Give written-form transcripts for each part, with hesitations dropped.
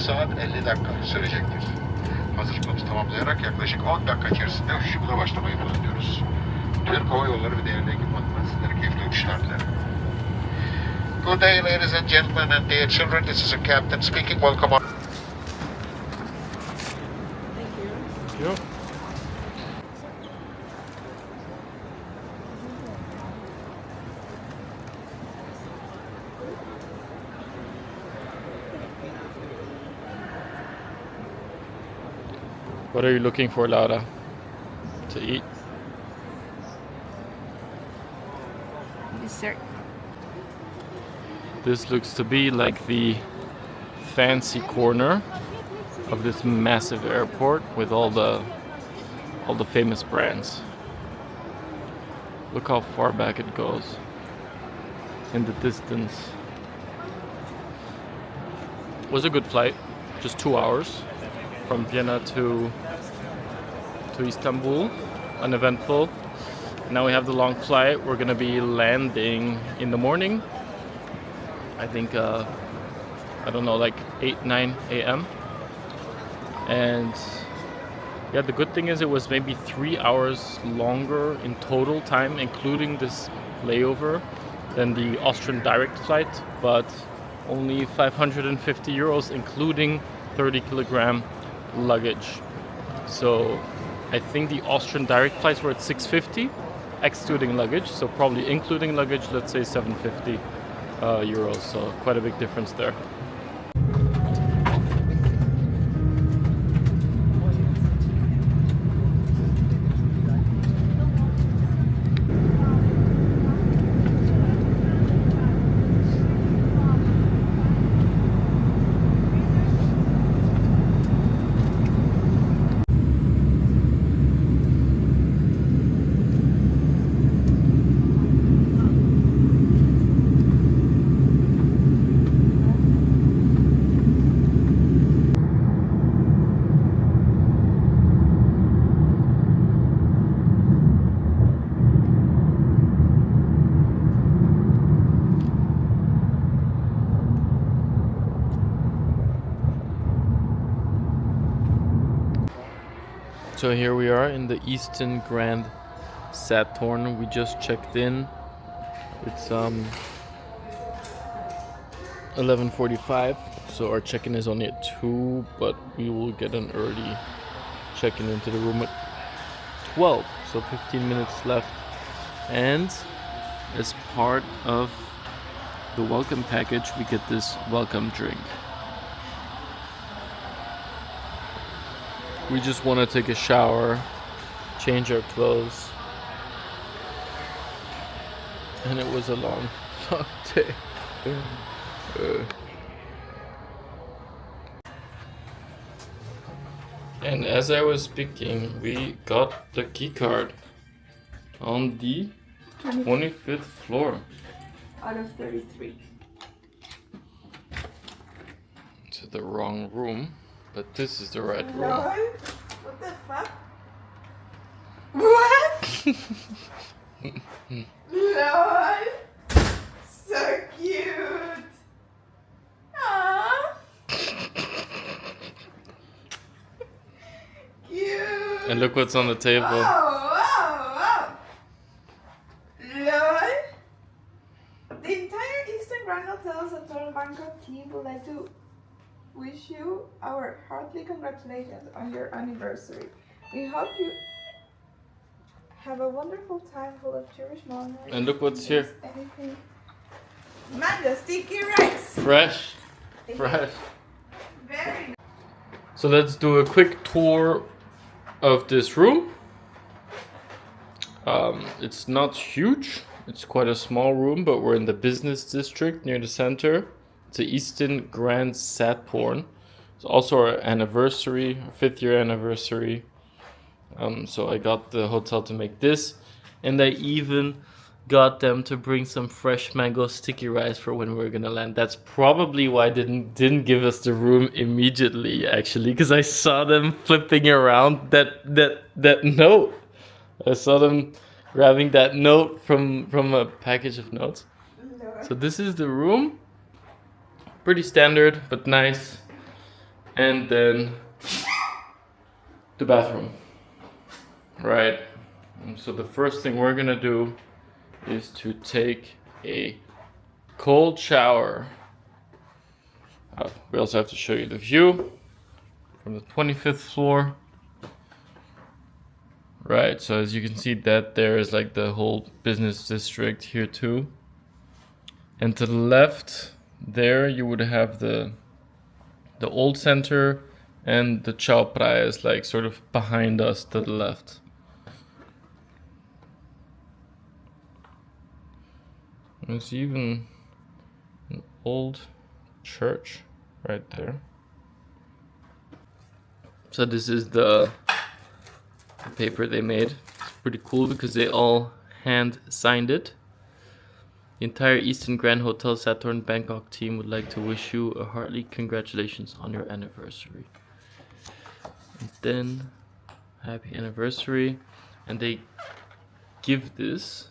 saat 50 dakika sürecektir. Hazırlıklarımızı tamamlayarak yaklaşık 10 dakika içerisinde uçuşumuza başlamayı planlıyoruz. Türk Hava Yolları ve değerli ekipmanlar sizlere keyifli uçuşlar dilerim. Good day, ladies and gentlemen and dear children. This is a captain speaking. Welcome on. Thank you. What are you looking for, Laura, to eat? Dessert. This looks to be like the fancy corner of this massive airport with all the famous brands. Look how far back it goes in the distance. It was a good flight, just 2 hours from Vienna to Istanbul, uneventful. Now we have the long flight. We're gonna be landing in the morning. I think I don't know, like 8-9 a.m. And yeah, the good thing is it was maybe 3 hours longer in total time, including this layover, than the Austrian direct flight, but only 550 euros, including 30 kilogram luggage. So I think the Austrian direct flights were at 650, excluding luggage. So probably including luggage, let's say 750 euros. So quite a big difference there. So here we are in the Eastin Grand Sathorn. We just checked in. It's 11:45, so our check-in is only at 2, but we will get an early check-in into the room at 12, so 15 minutes left. And as part of the welcome package, we get this welcome drink. We just want to take a shower, change our clothes, and it was a long, long day. And as I was speaking, we got the key card on the 25th floor. Out of 33. To the wrong room, but this is the right room. Lol. What the fuck? What? Lol. So cute. Aww. Cute. And look what's on the table. Oh. Lol. The entire Easting Grand Hotel Sathorn Bangkok team would like to wish you our hearty congratulations on your anniversary. We hope you have a wonderful time full of cherished moments. And look what's here. Anything. Mango sticky rice. Fresh. Very nice. So let's do a quick tour of this room. It's not huge. It's quite a small room, but we're in the business district near the center. It's the Eastin Grand Sathorn. It's also our anniversary, our 5th year anniversary. So I got the hotel to make this, and I even got them to bring some fresh mango sticky rice for when we're gonna land. That's probably why they didn't give us the room immediately, actually, because I saw them flipping around that note. I saw them grabbing that note from a package of notes. So this is the room. Pretty standard, but nice. and then the bathroom. Right. So the first thing we're gonna do is to take a cold shower. We also have to show you the view from the 25th floor. Right, so as you can see, that there is like the whole business district here too. And to the left there you would have the old center, and the Chao Phraya is like sort of behind us to the left. There's even an old church right there. So this is the paper they made. It's pretty cool because they all hand signed it. The entire Eastin Grand Hotel Sathorn Bangkok team would like to wish you a hearty congratulations on your anniversary. And then happy anniversary. And they give this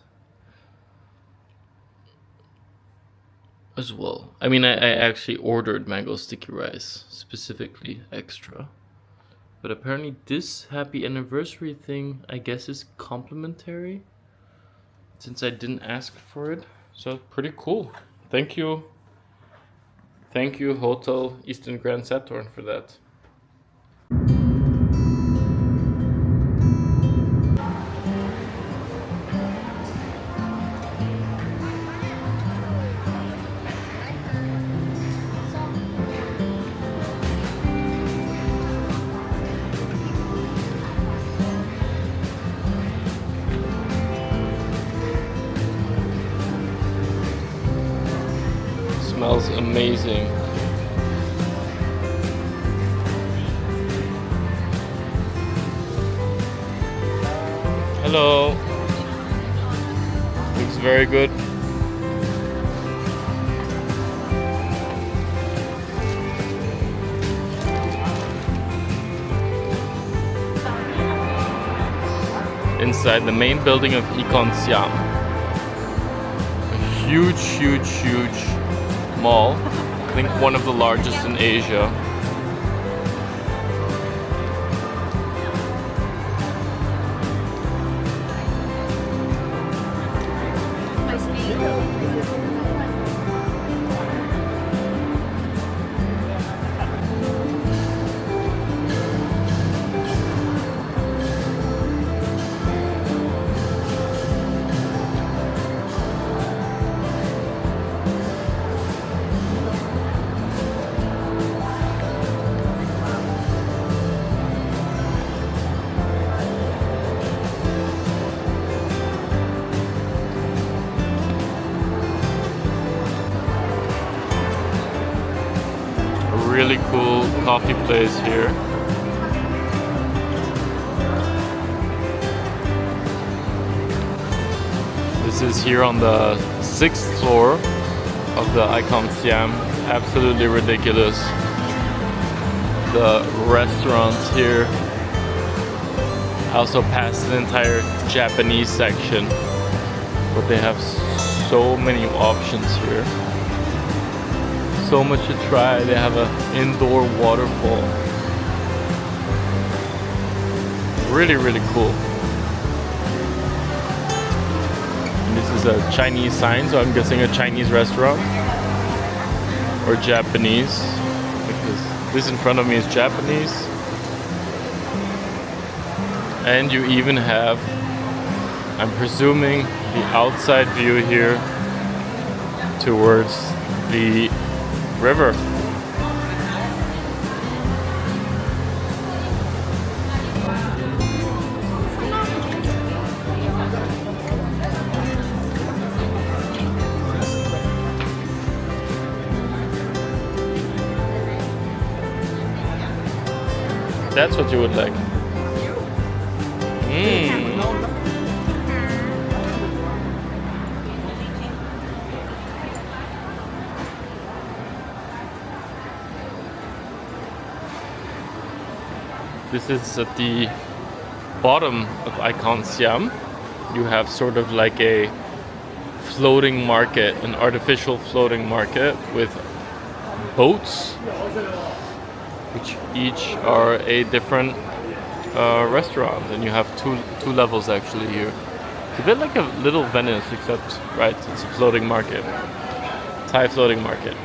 as well. I mean, I actually ordered mango sticky rice, specifically extra. But apparently this happy anniversary thing, I guess, is complimentary, since I didn't ask for it. So pretty cool. Thank you. Thank you, Hotel Eastin Grand Sathorn, for that. Smells amazing. Hello. Looks very good. Inside the main building of Iconsiam. A huge mall. I think one of the largest in Asia. Really cool coffee place here. This is here on the 6th floor of the Iconsiam. Absolutely ridiculous. The restaurants here. I also passed an entire Japanese section, but they have so many options here. So much to try. They have an indoor waterfall. Really cool. And this is a Chinese sign, so I'm guessing a Chinese restaurant or Japanese, because this in front of me is Japanese. And you even have, I'm presuming, the outside view here towards the river. That's what you would like. This is at the bottom of Iconsiam. You have sort of like a floating market, an artificial floating market with boats. which each are a different restaurant, and you have two levels actually here. It's a bit like a little Venice, except right, it's a floating market, Thai floating market.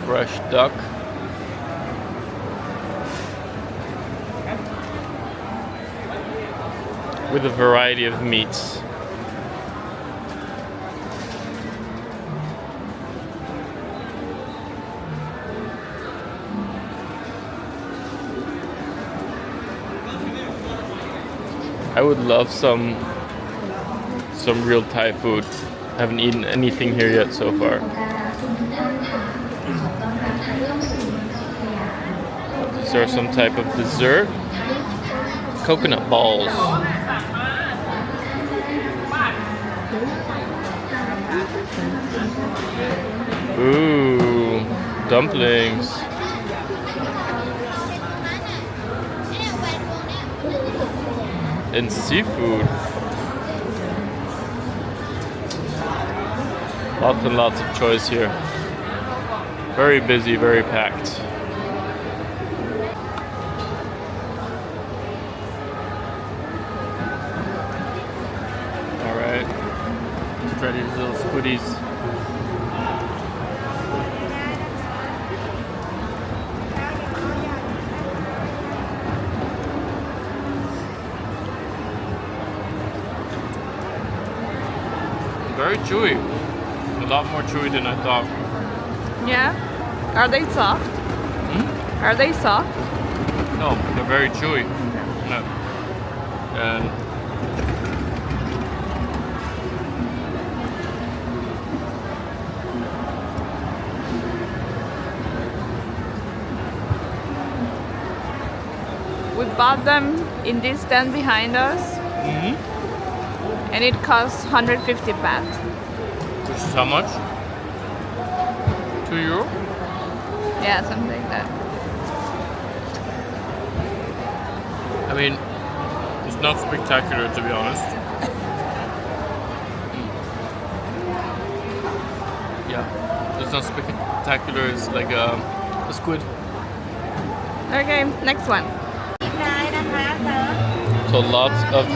Fresh duck. With a variety of meats. I would love some real Thai food. Haven't eaten anything here yet so far. Is there some type of dessert? Coconut balls. Ooh, dumplings. And seafood. Lots and lots of choice here. Very busy, very packed. Alright, let's try these little squiddies. Very chewy. A lot more chewy than I thought. Yeah? Are they soft? Hmm? Are they soft? No, they're very chewy. No. And We bought them in this stand behind us, and it costs 150 baht. which is how much? €2? Yeah, something like that. I mean, it's not spectacular to be honest. Yeah, it's not spectacular. It's like a squid. Okay, next one. So lots of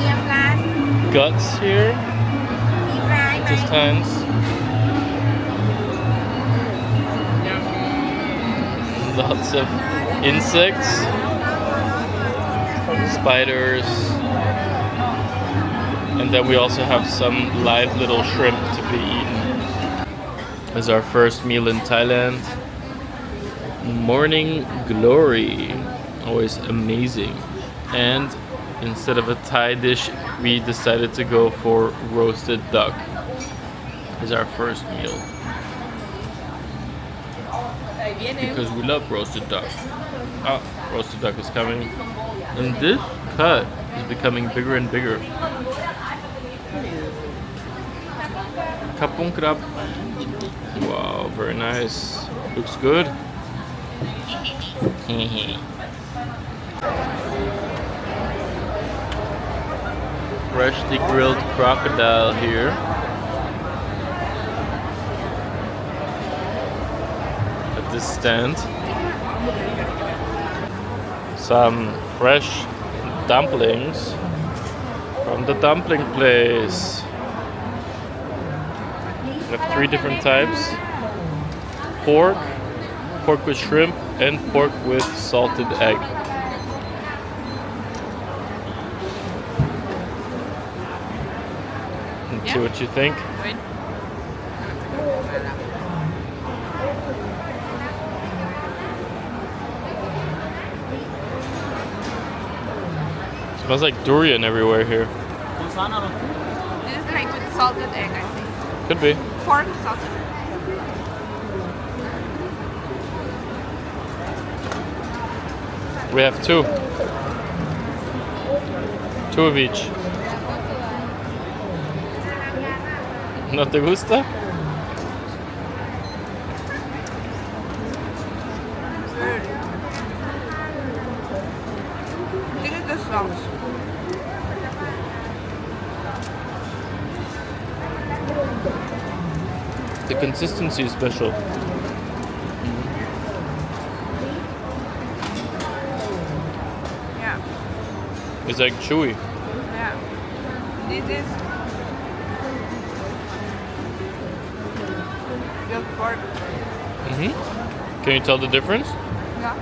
guts here. Intestines. Lots of insects. Spiders. And then we also have some live little shrimp to be eaten. This is our first meal in Thailand. Morning glory. Always amazing. And instead of a Thai dish, we decided to go for roasted duck. This is our first meal. Because we love roasted duck. Ah, roasted duck is coming. And this cut is becoming bigger and bigger. Kapung krab. Wow, very nice. Looks good. Freshly grilled crocodile here. At this stand. Some fresh dumplings from the dumpling place. We have 3 different types. Pork, pork with shrimp, and pork with salted egg. See what you think. Wait. Smells like durian everywhere here. This is like with salted egg, I think. Could be. Pork salted egg. We have 2. 2 of each. ¿No te gusta? sauce. The consistency is special. Yeah. It's like chewy. Yeah. This is just pork. Can you tell the difference? Yeah.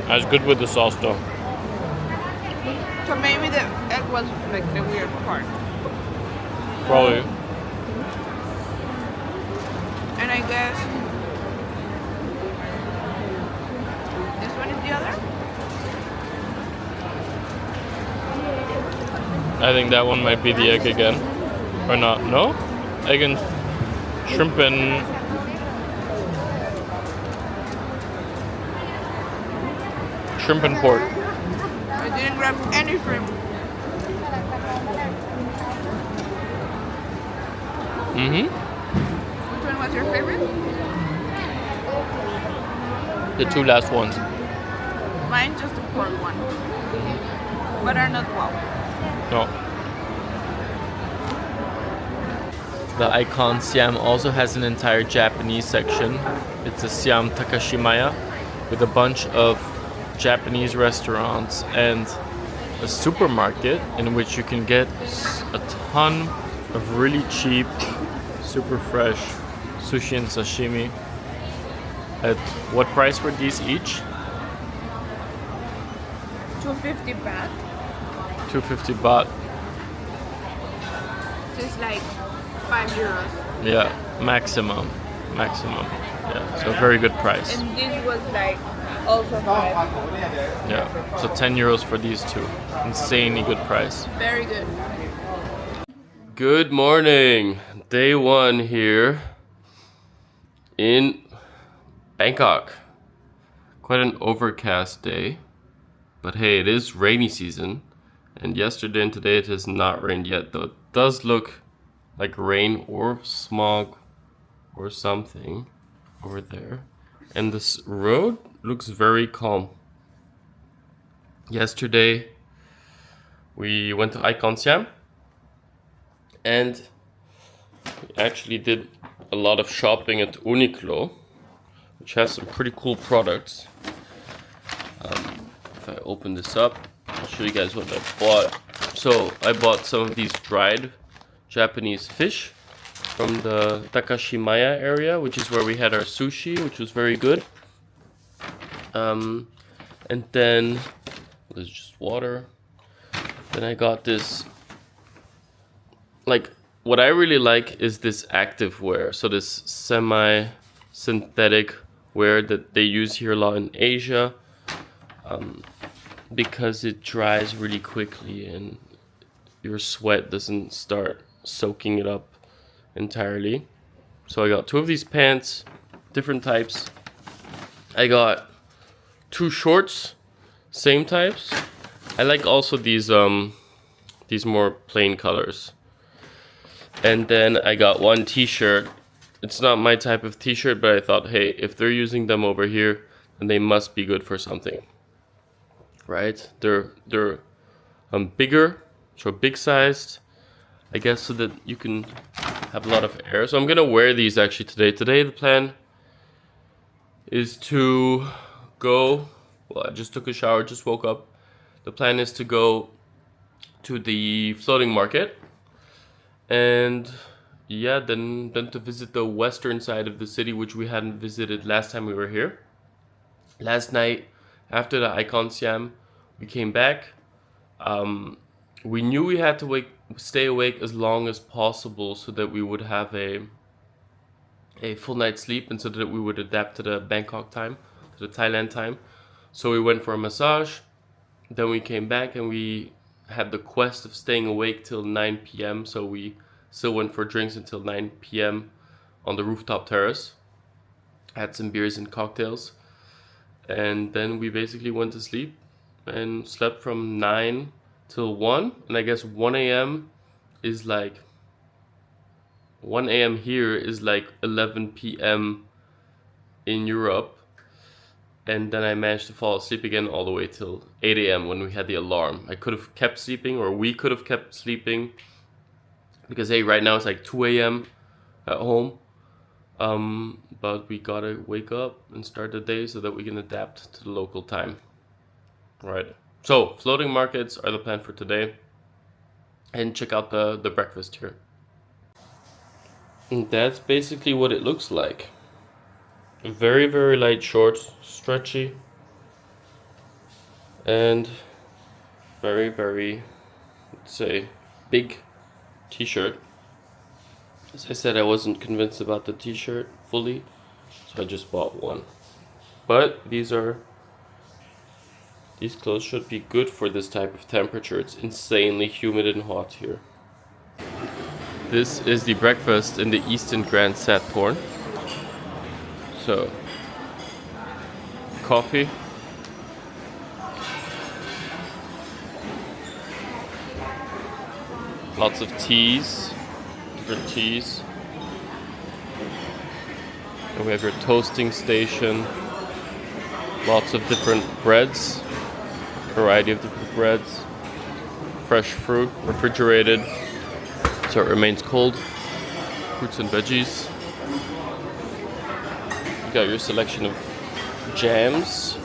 That's good with the sauce though. So maybe the egg was like the weird part. Probably. And I guess this one is the other? I think that one might be the egg again. Or not. No? Egg and shrimp and... shrimp and pork. I didn't grab any shrimp. Which one was your favorite? The two last ones. Mine just the pork one. But are not wow. No. The Iconsiam also has an entire Japanese section. It's a Siam Takashimaya with a bunch of Japanese restaurants and a supermarket in which you can get a ton of really cheap, super fresh sushi and sashimi. At what price were these each? 250 baht. 250 baht. So it's like 5 euros. Yeah, maximum. Yeah, so very good price. And this was like also 5. Yeah, so 10 euros for these two. Insanely good price. Very good. Good morning. Day 1 here in Bangkok. Quite an overcast day. But hey, it is rainy season. And yesterday and today it has not rained yet, though it does look like rain or smog or something over there. And this road looks very calm. Yesterday we went to Iconsiam and we actually did a lot of shopping at Uniqlo, which has some pretty cool products. If I open this up, I'll show you guys what I bought. So I bought some of these dried Japanese fish from the Takashimaya area, which is where we had our sushi, which was very good. And then there's just water. Then I got this, like, what I really like is this active wear. So this semi-synthetic wear that they use here a lot in Asia, because it dries really quickly and your sweat doesn't start soaking it up entirely. So I got 2 of these pants, different types. I got 2 shorts, same types. I like also these more plain colors. And then I got 1 t-shirt. It's not my type of t-shirt, but I thought, hey, if they're using them over here, then they must be good for something. Right? They're bigger, so big sized, I guess, so that you can have a lot of air. So I'm gonna wear these actually today. Today the plan is to go, well, I just took a shower, just woke up. The plan is to go to the floating market and yeah, then to visit the western side of the city, which we hadn't visited last time we were here. Last night after the Iconsiam, we came back. We knew we had to stay awake as long as possible so that we would have a full night's sleep and so that we would adapt to the Bangkok time, to the Thailand time. So we went for a massage, then we came back and we had the quest of staying awake till 9 p.m. So we still went for drinks until 9 p.m. on the rooftop terrace. Had some beers and cocktails. And then we basically went to sleep and slept from 9 till 1. And I guess 1 a.m. is like, 1 a.m. here is like 11 p.m. in Europe. and then I managed to fall asleep again all the way till 8 a.m. when we had the alarm. I could have kept sleeping, or we could have kept sleeping, because hey, right now it's like 2 a.m. at home. But we gotta wake up and start the day so that we can adapt to the local time. Right. So floating markets are the plan for today, and check out the breakfast here. And that's basically what it looks like. Very, very light shorts, stretchy, and very, very, let's say, big t-shirt. As I said, I wasn't convinced about the t-shirt fully, so I just bought one. But these clothes should be good for this type of temperature. It's insanely humid and hot here. This is the breakfast in the Eastin Grand Sathorn. So, coffee, lots of teas, different teas. And we have your toasting station, lots of different breads, variety of different breads, fresh fruit, refrigerated, so it remains cold, fruits and veggies. You got your selection of jams,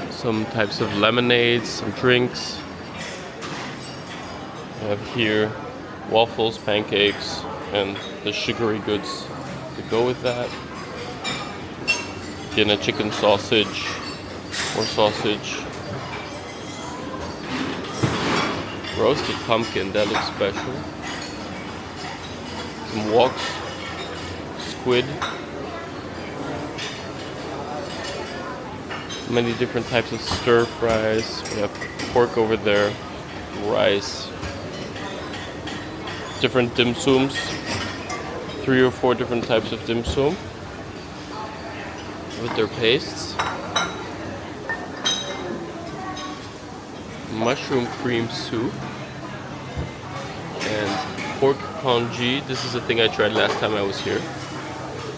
some types of lemonades, some drinks. I have here waffles, pancakes, and the sugary goods to go with that. Vienna chicken sausage, or sausage. Roasted pumpkin, that looks special. Some woks, squid. Many different types of stir fries. We have pork over there, rice. Different dim sums. 3 or 4 different types of dim sum with their pastes. Mushroom cream soup and pork congee. This is a thing I tried last time I was here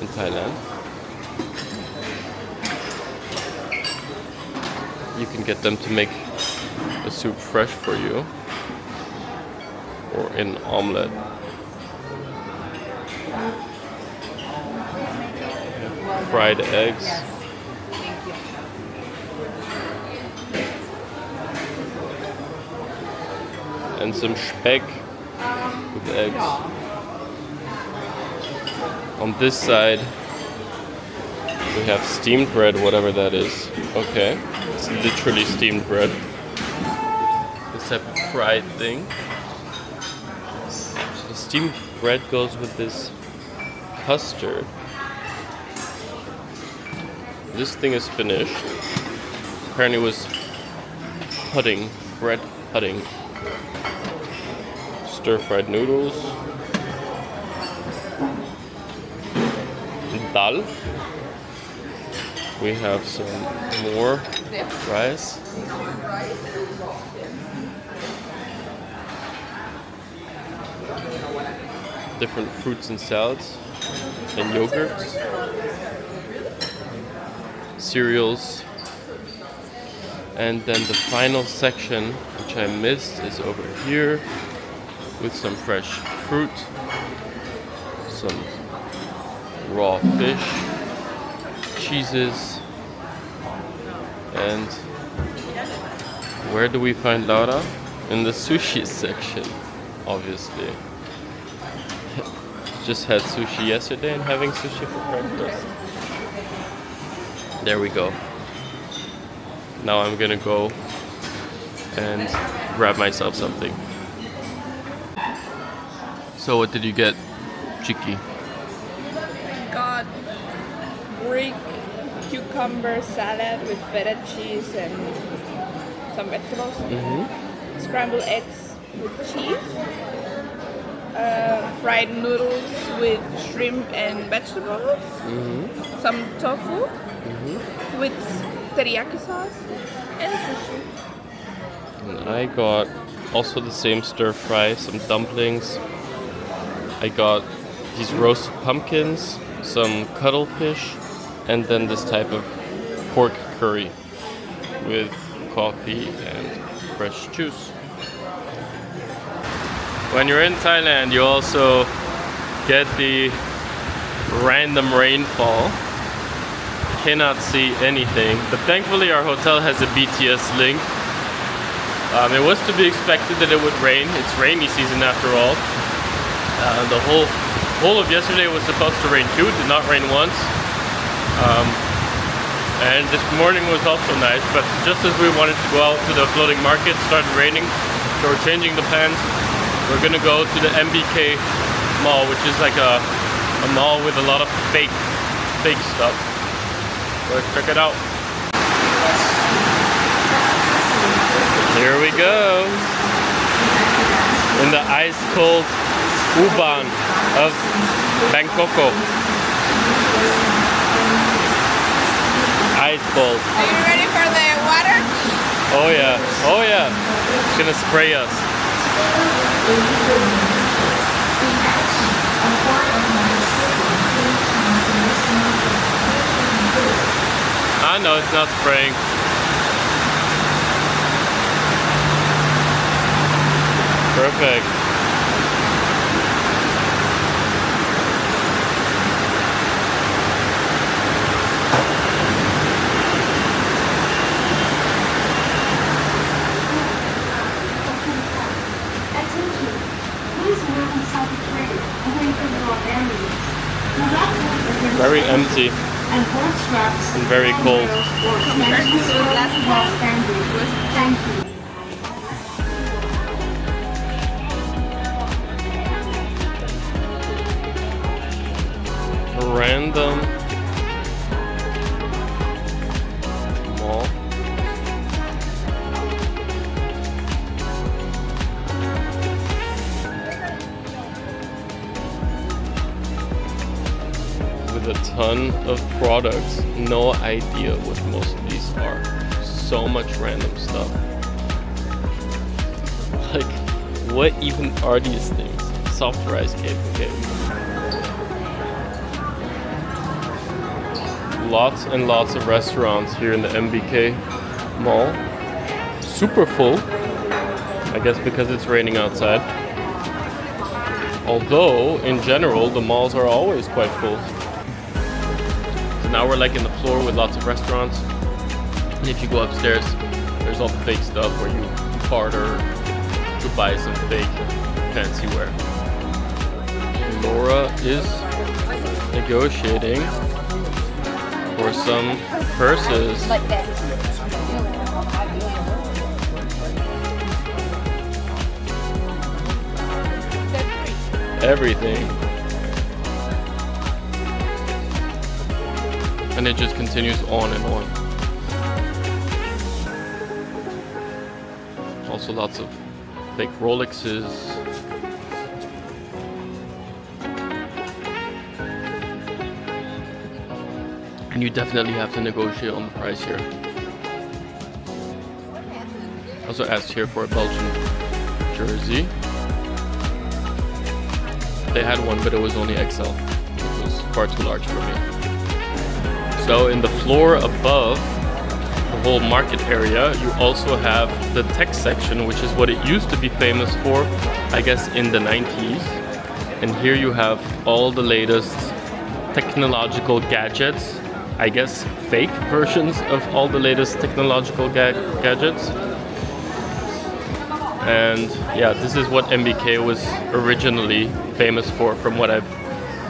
in Thailand. You can get them to make the soup fresh for you, or in omelette. Fried eggs. And some speck with eggs. On this side, we have steamed bread, whatever that is. Okay, it's literally steamed bread. This type of fried thing. So the steamed bread goes with this custard. This thing is finished. Apparently it was pudding, bread pudding. Stir-fried noodles. Dal. We have some more rice. Different fruits and salads and yogurts. Cereals. And then the final section, which I missed, is over here with some fresh fruit, some raw fish, cheeses, and where do we find Laura? In the sushi section, obviously. Just had sushi yesterday and having sushi for breakfast. There we go. Now I'm gonna go and grab myself something. So what did you get, Chiki? Got Greek cucumber salad with feta cheese and some vegetables. Scrambled eggs with cheese. Fried noodles with shrimp and vegetables. Some tofu with teriyaki sauce and sushi. And I got also the same stir fry, some dumplings. I got these roasted pumpkins, some cuttlefish, and then this type of pork curry with coffee and fresh juice. When you're in Thailand, you also get the random rainfall. Cannot see anything, but thankfully our hotel has a BTS link. It was to be expected that it would rain. It's rainy season after all. The whole of yesterday was supposed to rain too. Did not rain once. And this morning was also nice, but just as we wanted to go out to the floating market, it started raining. So we're changing the plans. We're gonna go to the MBK mall, which is like a mall with a lot of fake stuff. Let's check it out. Here we go. In the ice cold U-Bahn of Bangkok. Ice cold. Are you ready for the water? Oh yeah. Oh yeah. It's gonna spray us. Ah, no, it's not spraying. Perfect. Very empty. And very cold. Random mall. With a ton of products. No idea what most of these are. So much random stuff. Like, what even are these things? Soft rice cake, okay. Lots and lots of restaurants here in the MBK mall. Super full. I guess because it's raining outside. Although, in general, the malls are always quite full. So now we're like in the floor with lots of restaurants. And if you go upstairs, there's all the fake stuff where you barter to buy some fake fancy wear. Laura is negotiating for some purses. Everything. And it just continues on and on. Also lots of fake Rolexes. And you definitely have to negotiate on the price here. Also asked here for a Belgian jersey. They had one, but it was only XL, which was far too large for me. So in the floor above the whole market area, you also have the tech section, which is what it used to be famous for, I guess, in the 90s. And here you have all the latest technological gadgets. I guess fake versions of all the latest technological gadgets. And yeah, this is what MBK was originally famous for, from what I've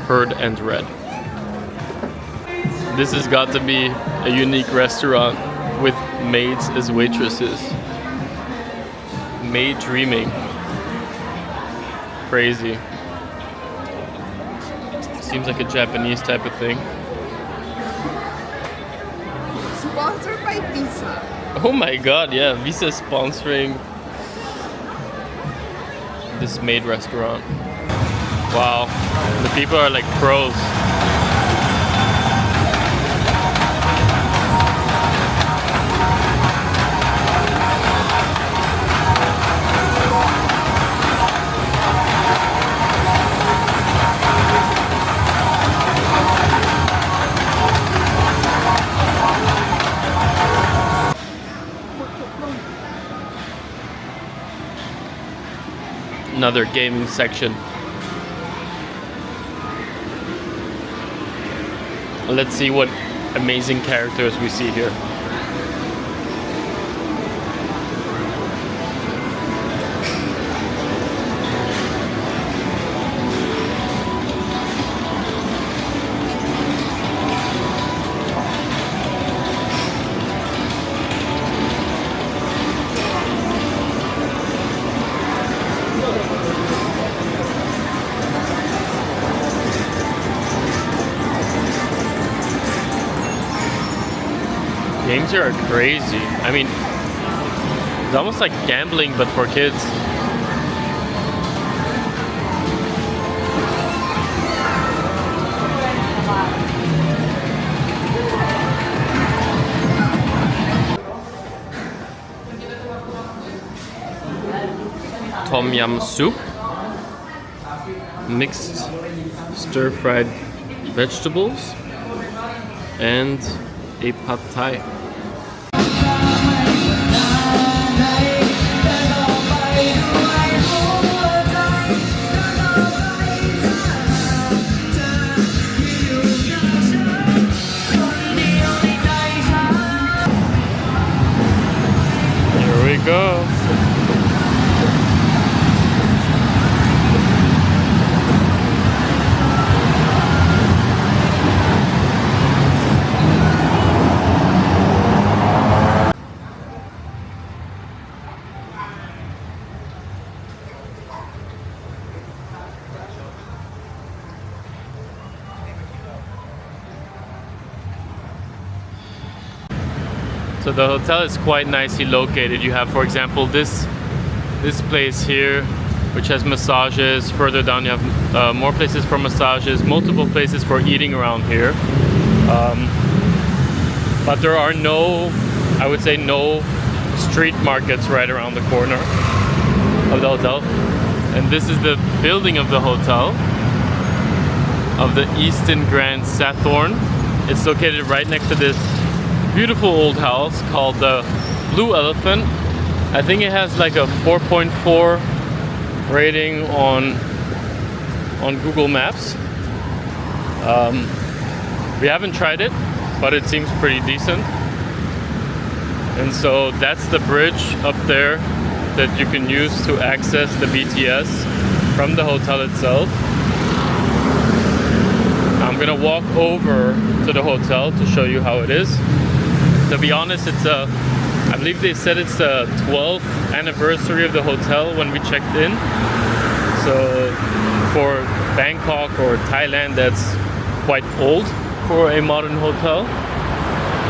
heard and read. This has got to be a unique restaurant with maids as waitresses. Maid dreaming. Crazy. Seems like a Japanese type of thing. Sponsored by Visa. Oh my god, yeah, Visa is sponsoring this maid restaurant. Wow, the people are like pros. another gaming section. Let's see what amazing characters we see here. Games here are crazy. I mean, it's almost like gambling, but for kids. Tom yum soup, mixed stir-fried vegetables, and a pad thai. Here we go. So the hotel is quite nicely located. You have, for example, this place here, which has massages. Further down you have more places for massages, multiple places for eating around here. But there are no, I would say no street markets right around the corner of the hotel. And this is the building of the hotel, of the Eastin Grand Sathorn. It's located right next to this beautiful old house called the Blue Elephant. I think it has like a 4.4 rating on Google Maps. We haven't tried it, but it seems pretty decent. And so that's the bridge up there that you can use to access the BTS from the hotel itself. I'm gonna walk over to the hotel to show you how it is. To be honest, I believe they said it's the 12th anniversary of the hotel when we checked in. So for Bangkok or Thailand, that's quite old for a modern hotel.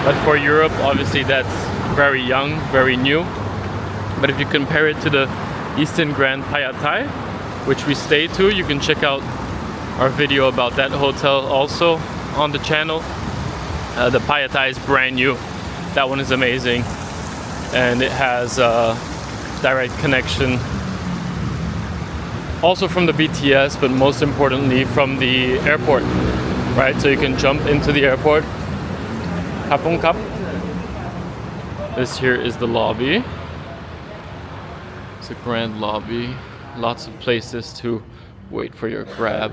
But for Europe, obviously that's very young, very new. But if you compare it to the Easting Grand Phayathai, which we stayed to, you can check out our video about that hotel also on the channel. The Phayathai is brand new. That one is amazing, and it has a direct connection also from the BTS, but most importantly from the airport, right? So you can jump into the airport. Hapong Kap. This here is the lobby. It's a grand lobby. Lots of places to wait for your grab.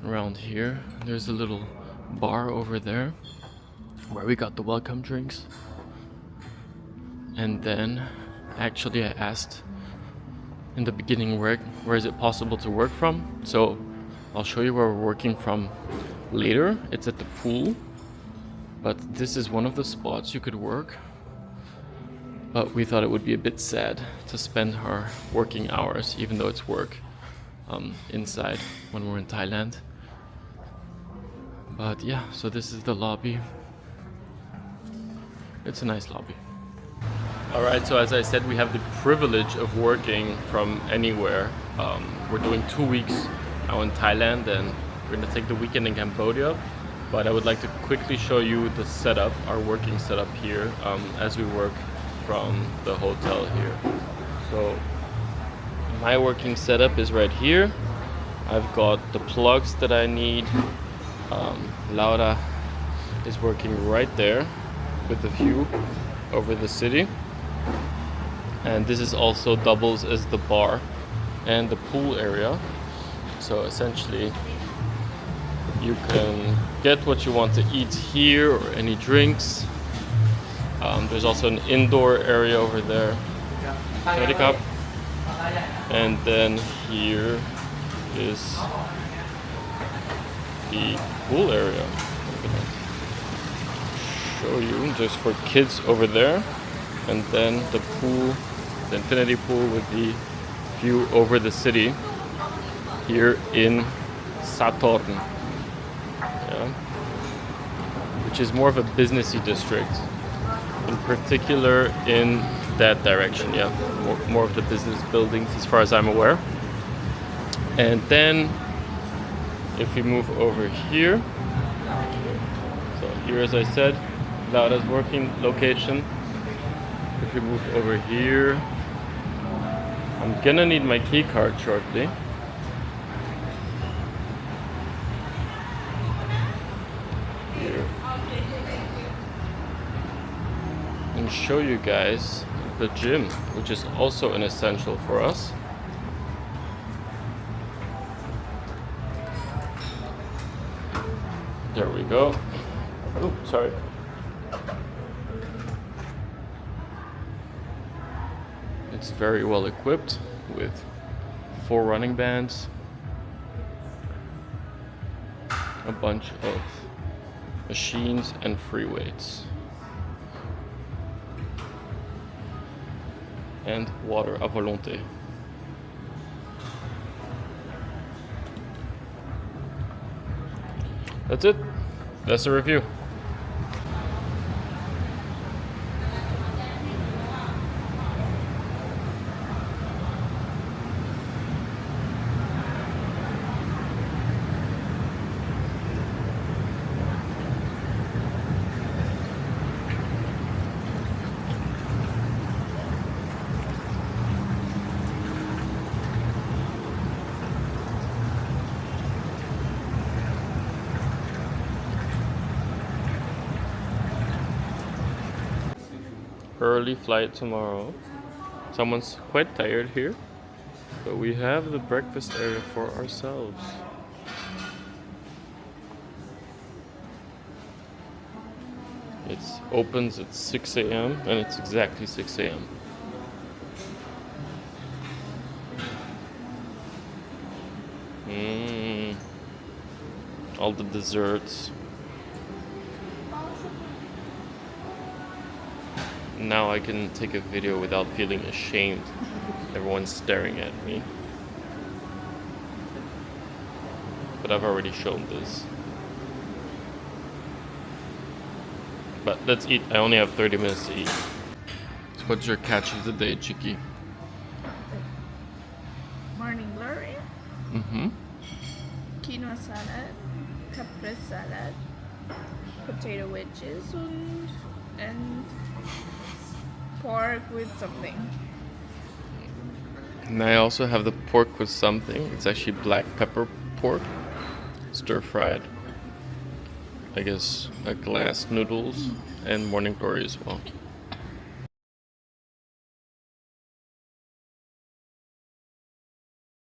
Around here, there's a little bar over there where we got the welcome drinks. And then actually I asked in the beginning where is it possible to work from. So I'll show you where we're working from later. It's at the pool, but this is one of the spots you could work. But we thought it would be a bit sad to spend our working hours, even though it's work, inside when we're in Thailand. But yeah, so this is the lobby. It's a nice lobby. Alright, so as I said, we have the privilege of working from anywhere. We're doing 2 weeks now in Thailand, and we're gonna take the weekend in Cambodia. But I would like to quickly show you the setup, our working setup here, as we work from the hotel here. So my working setup is right here. I've got the plugs that I need. Laura is working right there with the view over the city, and this is also doubles as the bar. and the pool area. So essentially you can get what you want to eat here or any drinks. There's also an indoor area over there. Takeoff. And then here is the pool area. I'm gonna show you just for kids over there. And then the pool, the infinity pool with the view over the city here in Sathorn. Yeah. Which is more of a businessy district. In particular in that direction, yeah. More of the business buildings as far as I'm aware. And then if we move over here, so here as I said, Laura's working location. If we move over here, I'm gonna need my key card shortly. Here. And show you guys the gym, which is also an essential for us. There we go. Oh, sorry. It's very well equipped with 4 running bands, a bunch of machines and free weights, and water à volonté. That's it. That's the review. Early flight tomorrow. Someone's quite tired here, but we have the breakfast area for ourselves. It opens at 6 a.m. and it's exactly 6 a.m. All the desserts. Now I can take a video without feeling ashamed. Everyone's staring at me. But I've already shown this. But let's eat. I only have 30 minutes to eat. So what's your catch of the day, Chiki? Morning glory. Quinoa salad, caprese salad, potato wedges, and pork with something. And I also have the pork with something. It's actually black pepper pork, stir fried. I guess glass noodles and morning glory as well.